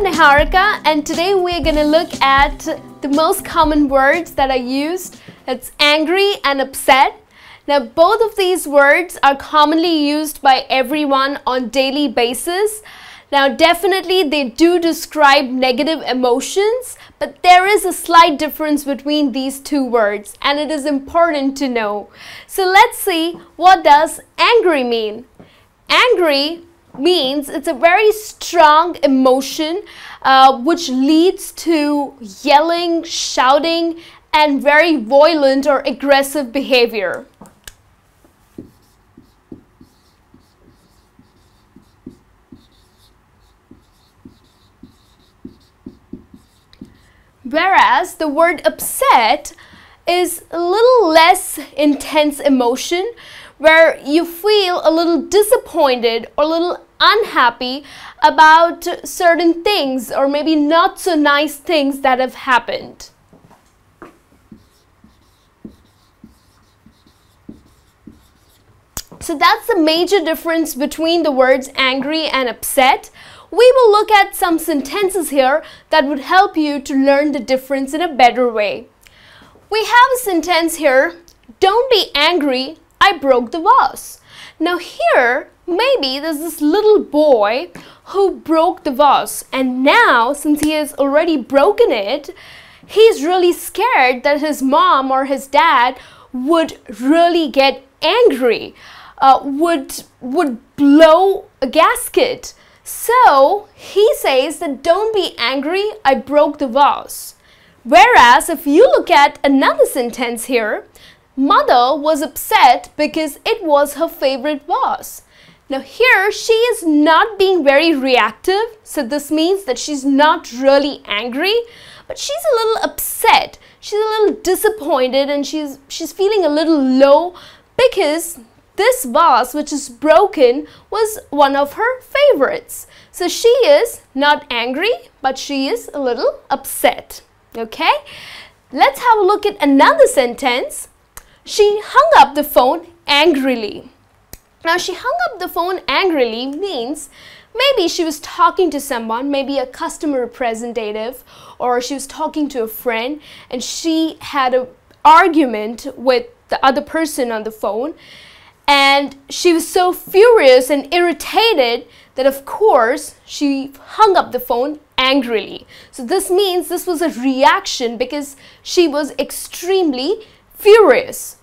Niharika, and today we're going to look at the most common words that are used. It's angry and upset. Now both of these words are commonly used by everyone on daily basis. Now definitely they do describe negative emotions, but there is a slight difference between these two words and it is important to know. So let's see, what does angry mean? Angry means it's a very strong emotion which leads to yelling, shouting, and very violent or aggressive behavior. Whereas the word upset is a little less intense emotion, where you feel a little disappointed or a little unhappy about certain things or maybe not so nice things that have happened. So that's the major difference between the words angry and upset. We will look at some sentences here that would help you to learn the difference in a better way. We have a sentence here, "Don't be angry, I broke the vase." Now here, maybe there's this little boy who broke the vase, and now since he has already broken it, he's really scared that his mom or his dad would really get angry, would blow a gasket. So he says that don't be angry, I broke the vase. Whereas if you look at another sentence here, mother was upset because it was her favorite vase. Now here she is not being very reactive, so this means that she's not really angry, but she's a little upset. She's a little disappointed and she's feeling a little low because this vase which is broken was one of her favorites. So she is not angry, but she is a little upset. Okay? Let's have a look at another sentence. She hung up the phone angrily. Now she hung up the phone angrily means maybe she was talking to someone, maybe a customer representative, or she was talking to a friend and she had an argument with the other person on the phone. And she was so furious and irritated that of course she hung up the phone angrily. So this means this was a reaction because she was extremely furious.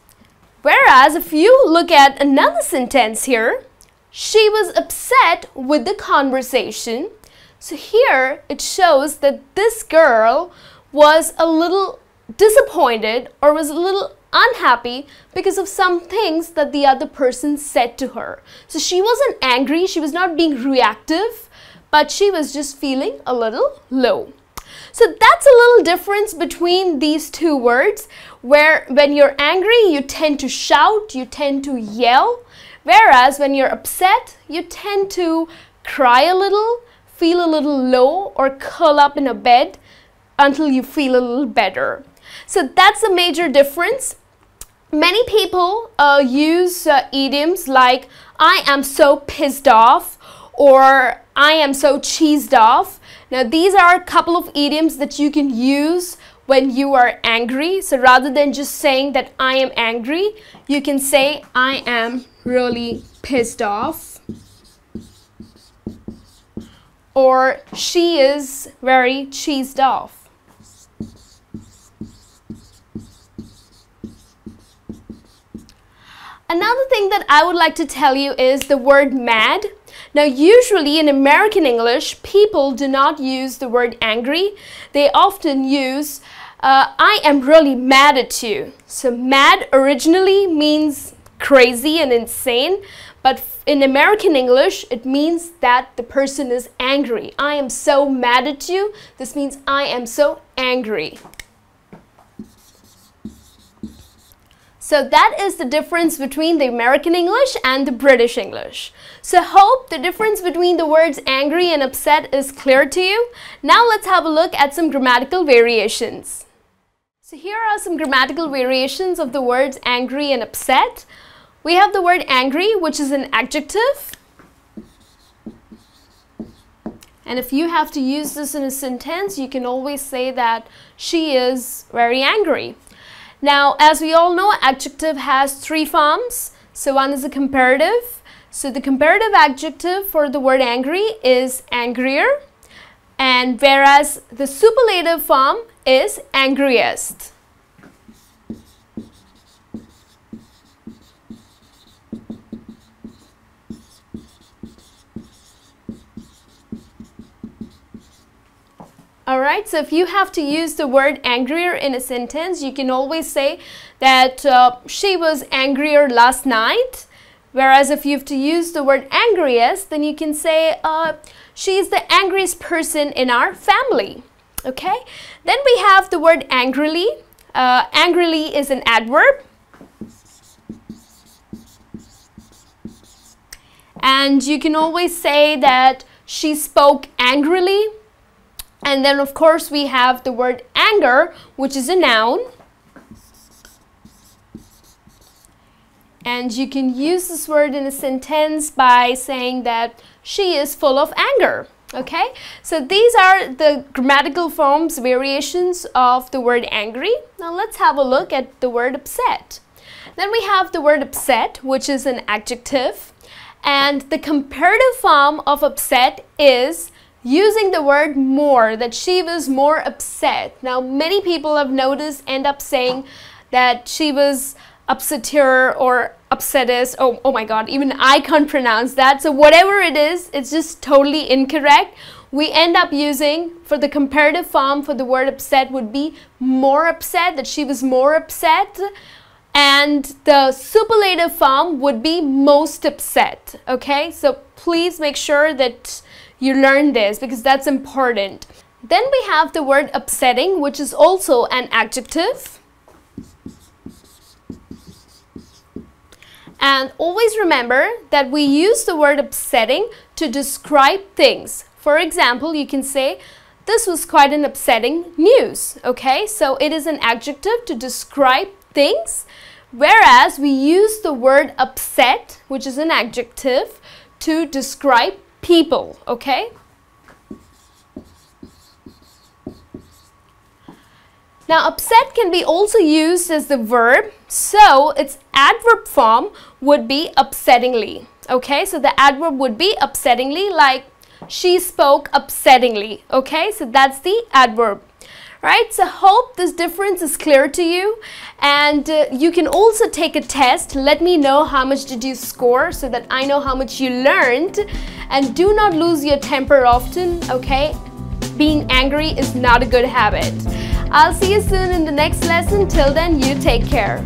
Whereas if you look at another sentence here, she was upset with the conversation. So here it shows that this girl was a little disappointed or was a little unhappy because of some things that the other person said to her. So she wasn't angry, she was not being reactive, but she was just feeling a little low. So that's a little difference between these two words, where when you're angry you tend to shout, you tend to yell, whereas when you're upset you tend to cry a little, feel a little low, or curl up in a bed until you feel a little better. So that's a major difference. Many people use idioms like I am so pissed off or I am so cheesed off. Now these are a couple of idioms that you can use when you are angry. So rather than just saying that I am angry, you can say I am really pissed off, or she is very cheesed off. Another thing that I would like to tell you is the word mad. Now usually in American English, people do not use the word angry. They often use I am really mad at you. So mad originally means crazy and insane, but in American English it means that the person is angry. I am so mad at you. This means I am so angry. So that is the difference between the American English and the British English. So hope the difference between the words angry and upset is clear to you. Now let's have a look at some grammatical variations. So here are some grammatical variations of the words angry and upset. We have the word angry, which is an adjective. And if you have to use this in a sentence, you can always say that she is very angry. Now, as we all know, adjective has three forms. So one is a comparative. So the comparative adjective for the word angry is angrier, and whereas the superlative form is angriest. Alright, so if you have to use the word angrier in a sentence, you can always say that she was angrier last night. Whereas if you have to use the word angriest, then you can say she is the angriest person in our family. Okay, then we have the word angrily. Angrily is an adverb. And you can always say that she spoke angrily. And then of course we have the word anger, which is a noun. And you can use this word in a sentence by saying that she is full of anger. Okay, so these are the grammatical forms, variations of the word angry. Now let's have a look at the word upset. Then we have the word upset, which is an adjective. And the comparative form of upset is using the word more, that she was more upset. Now many people I've noticed end up saying that she was upsetter or upsettest. Oh my god, even I can't pronounce that. So whatever it is, it's just totally incorrect. We end up using, for the comparative form for the word upset would be more upset, that she was more upset. And the superlative form would be most upset. Okay, so please make sure that you learn this because that's important. Then we have the word upsetting, which is also an adjective. And always remember that we use the word upsetting to describe things. For example, you can say, this was quite an upsetting news. Okay, so it is an adjective to describe things, whereas we use the word upset, which is an adjective, to describe people. Okay. Now upset can be also used as the verb, so its adverb form would be upsettingly. Okay, so the adverb would be upsettingly, like she spoke upsettingly. Okay, so that's the adverb. Right, so hope this difference is clear to you, and you can also take a test. Let me know how much did you score so that I know how much you learned. And do not lose your temper often, okay? Being angry is not a good habit. I'll see you soon in the next lesson. Till then, you take care.